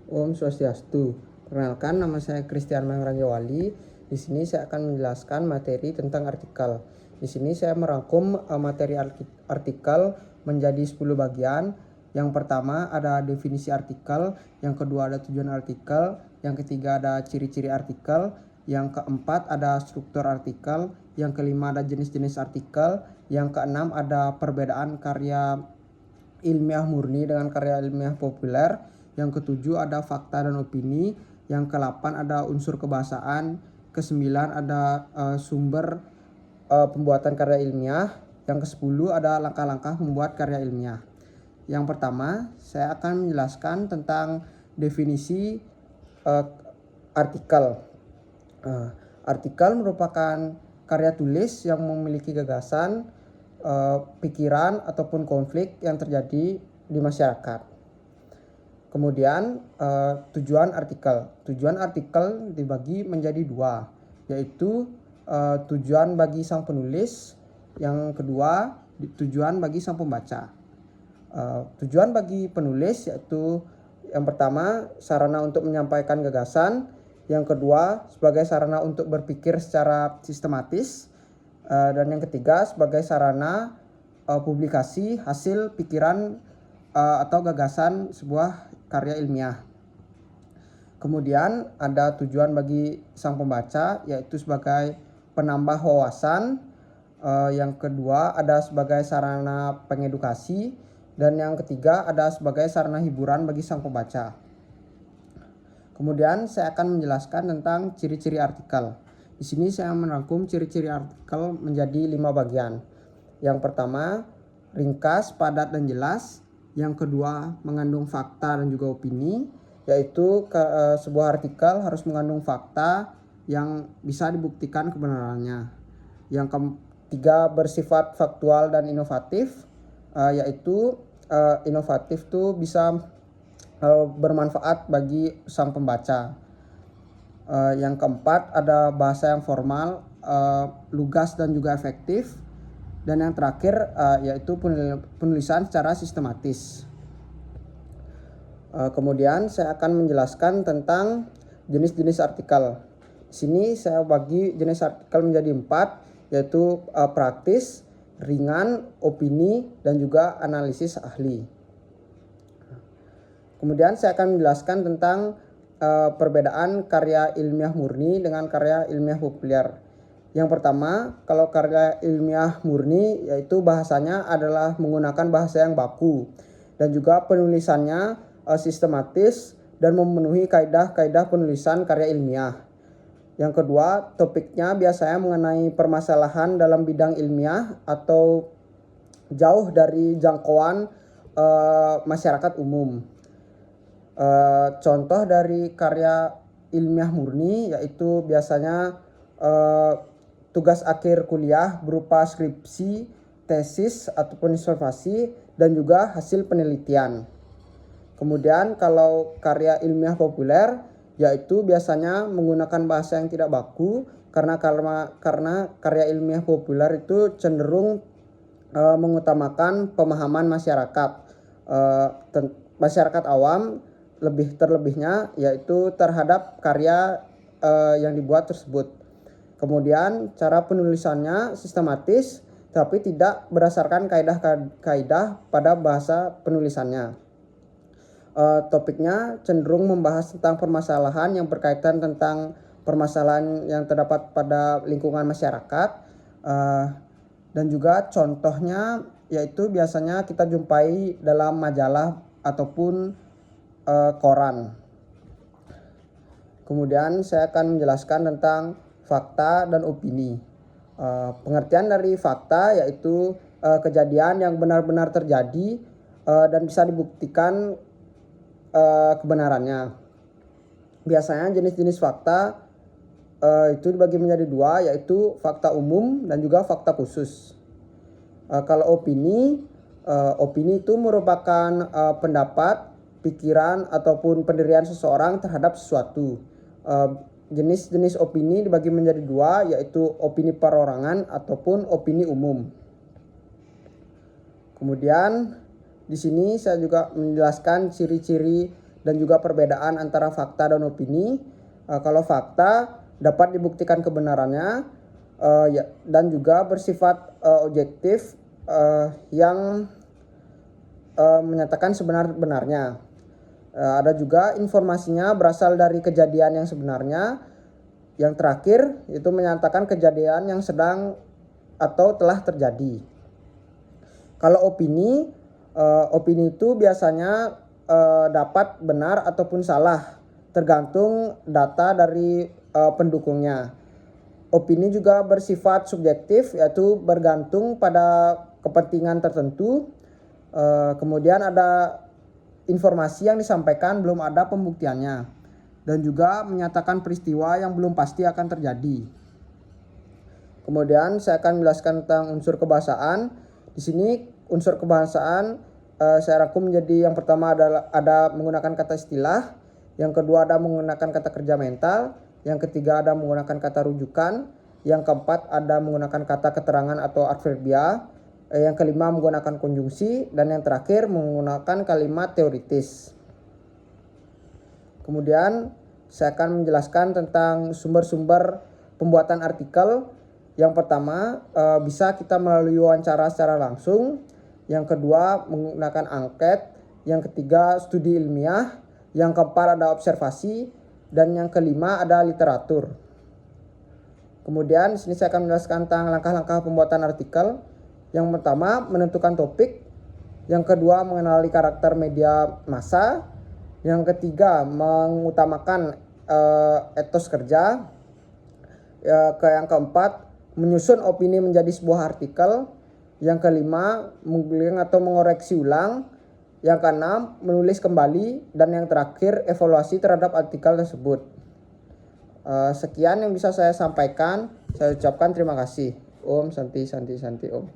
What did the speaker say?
Om Swastiastu. Perkenalkan, nama saya Christian Mangrangewali. Di sini saya akan menjelaskan materi tentang artikel. Di sini saya merangkum materi artikel menjadi 10 bagian. Yang pertama ada definisi artikel, yang kedua ada tujuan artikel, yang ketiga ada ciri-ciri artikel, yang keempat ada struktur artikel, yang kelima ada jenis-jenis artikel, yang keenam ada perbedaan karya ilmiah murni dengan karya ilmiah populer, yang ketujuh ada fakta dan opini, yang ke-8 ada unsur kebahasaan, ke-9 ada sumber pembuatan karya ilmiah, yang ke-10 ada langkah-langkah membuat karya ilmiah. Yang pertama, saya akan menjelaskan tentang definisi artikel. Artikel merupakan karya tulis yang memiliki gagasan, pikiran ataupun konflik yang terjadi di masyarakat. Kemudian tujuan artikel. Tujuan artikel dibagi menjadi dua, yaitu tujuan bagi sang penulis, yang kedua tujuan bagi sang pembaca. Tujuan bagi penulis yaitu yang pertama sarana untuk menyampaikan gagasan, yang kedua sebagai sarana untuk berpikir secara sistematis, dan yang ketiga sebagai sarana publikasi hasil pikiran atau gagasan sebuah karya ilmiah. Kemudian ada tujuan bagi sang pembaca yaitu sebagai penambah wawasan, yang kedua ada sebagai sarana pengedukasi, dan yang ketiga ada sebagai sarana hiburan bagi sang pembaca. Kemudian saya akan menjelaskan tentang ciri-ciri artikel. Di sini saya merangkum ciri-ciri artikel menjadi 5 bagian. Yang pertama, ringkas, padat, dan jelas. Yang kedua, mengandung fakta dan juga opini, yaitu sebuah artikel harus mengandung fakta yang bisa dibuktikan kebenarannya. Yang ketiga, bersifat faktual dan inovatif, yaitu inovatif tuh bisa bermanfaat bagi sang pembaca. Yang keempat ada bahasa yang formal, lugas dan juga efektif, dan yang terakhir yaitu penulisan secara sistematis. Kemudian saya akan menjelaskan tentang jenis-jenis artikel. Di sini saya bagi jenis artikel menjadi 4, yaitu praktis, ringan, opini, dan juga analisis ahli. Kemudian saya akan menjelaskan tentang perbedaan karya ilmiah murni dengan karya ilmiah populer. Yang pertama, kalau karya ilmiah murni yaitu bahasanya adalah menggunakan bahasa yang baku dan juga penulisannya sistematis dan memenuhi kaidah-kaidah penulisan karya ilmiah. Yang kedua, topiknya biasanya mengenai permasalahan dalam bidang ilmiah atau jauh dari jangkauan masyarakat umum. Contoh dari karya ilmiah murni yaitu biasanya tugas akhir kuliah berupa skripsi, tesis ataupun disertasi, dan juga hasil penelitian. Kemudian kalau karya ilmiah populer yaitu biasanya menggunakan bahasa yang tidak baku karena karya ilmiah populer itu cenderung mengutamakan pemahaman masyarakat, masyarakat awam terlebihnya yaitu terhadap karya yang dibuat tersebut. Kemudian cara penulisannya sistematis tapi tidak berdasarkan kaidah-kaidah pada bahasa penulisannya. Topiknya cenderung membahas tentang permasalahan yang berkaitan tentang permasalahan yang terdapat pada lingkungan masyarakat, dan juga contohnya yaitu biasanya kita jumpai dalam majalah ataupun koran. Kemudian saya akan menjelaskan tentang fakta dan opini. Pengertian dari fakta yaitu kejadian yang benar-benar terjadi dan bisa dibuktikan kebenarannya. Biasanya jenis-jenis fakta itu dibagi menjadi dua, yaitu fakta umum dan juga fakta khusus. Kalau opini itu merupakan pendapat, pikiran ataupun pendirian seseorang terhadap sesuatu. Jenis-jenis opini dibagi menjadi dua, yaitu opini perorangan ataupun opini umum. Kemudian di sini saya juga menjelaskan ciri-ciri dan juga perbedaan antara fakta dan opini. Kalau fakta dapat dibuktikan kebenarannya dan juga bersifat objektif yang menyatakan sebenar-benarnya. Ada juga informasinya berasal dari kejadian yang sebenarnya. Yang terakhir itu menyatakan kejadian yang sedang atau telah terjadi. Kalau opini itu biasanya dapat benar ataupun salah, tergantung data dari pendukungnya. Opini juga bersifat subjektif, yaitu bergantung pada kepentingan tertentu. Kemudian ada informasi yang disampaikan belum ada pembuktiannya, dan juga menyatakan peristiwa yang belum pasti akan terjadi. Kemudian saya akan menjelaskan tentang unsur kebahasaan. Di sini unsur kebahasaan saya rangkum menjadi yang pertama adalah ada menggunakan kata istilah, yang kedua ada menggunakan kata kerja mental, yang ketiga ada menggunakan kata rujukan, yang keempat ada menggunakan kata keterangan atau adverbia, yang kelima menggunakan konjungsi, dan yang terakhir menggunakan kalimat teoritis. Kemudian saya akan menjelaskan tentang sumber-sumber pembuatan artikel. Yang pertama bisa kita melalui wawancara secara langsung, yang kedua menggunakan angket, yang ketiga studi ilmiah, yang keempat ada observasi, dan yang kelima ada literatur. Kemudian di sini saya akan menjelaskan tentang langkah-langkah pembuatan artikel. Yang pertama menentukan topik, yang kedua mengenali karakter media massa, yang ketiga mengutamakan etos kerja, yang keempat menyusun opini menjadi sebuah artikel, yang kelima mengulang atau mengoreksi ulang, yang keenam menulis kembali, dan yang terakhir evaluasi terhadap artikel tersebut. Sekian yang bisa saya sampaikan. Saya ucapkan terima kasih. Om Santi Santi Santi Om.